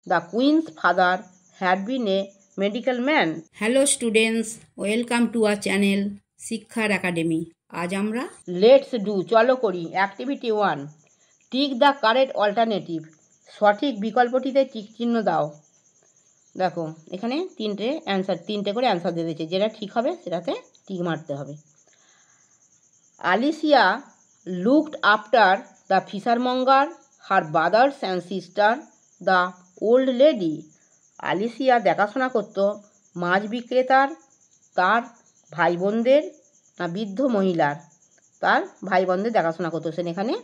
The queen's father had been a medical man. Hello students, welcome to our channel শিক্ষার academy. আজ আমরা let's do, চলো করি। Activity 1, tick the correct alternative. সঠিক বিকল্পটিতে tick চিহ্ন দাও। দেখো এখানে তিনটে করে অ্যান্সার দিয়ে দিয়েছে, যেটা ঠিক হবে সেটাতে টিক মারতে হবে। Alicia looked after the fishmonger, her brothers and sister, the old lady. Alicia দেখাশোনা করত মাছ বিক্রেতার, তার ভাই বোনদের, না বৃদ্ধ মহিলার, তার ভাই বোনদের দেখাশোনা করতো। এখানে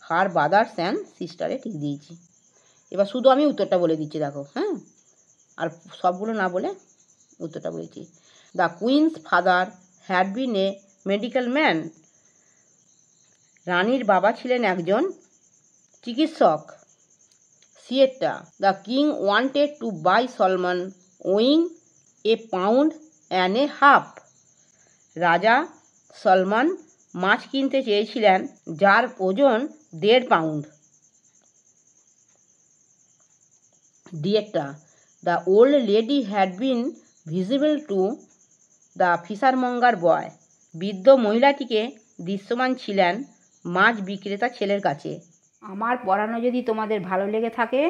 হার ব্রাদার্স অ্যান্ড সিস্টারে ঠিক দিয়েছি। এবার শুধু আমি উত্তরটা বলে দিচ্ছি, দেখো। হ্যাঁ, আর সবগুলো না বলে উত্তরটা বলেছি। The queen's father had been a medical man. রানীর বাবা ছিলেন একজন চিকিৎসক। সিয়েরটা, the king wanted to buy salmon weighing a pound and a half. রাজা সলমন মাছ কিনতে চেয়েছিলেন যার ওজন 1.5 পাউন্ড। ডিয়েরটা, the old lady had been visible to the fishmonger boy. বৃদ্ধ মহিলাটিকে দৃশ্যমান ছিলেন মাছ বিক্রেতা ছেলের কাছে। আমার পড়ানো যদি তোমাদের ভালো লেগে থাকে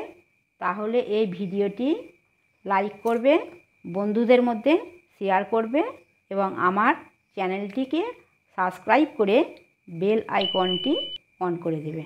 তাহলে এই ভিডিওটি লাইক করবে, বন্ধুদের মধ্যে শেয়ার করবে এবং আমার চ্যানেলটিকে সাবস্ক্রাইব করে বেল আইকনটি অন করে দেবে।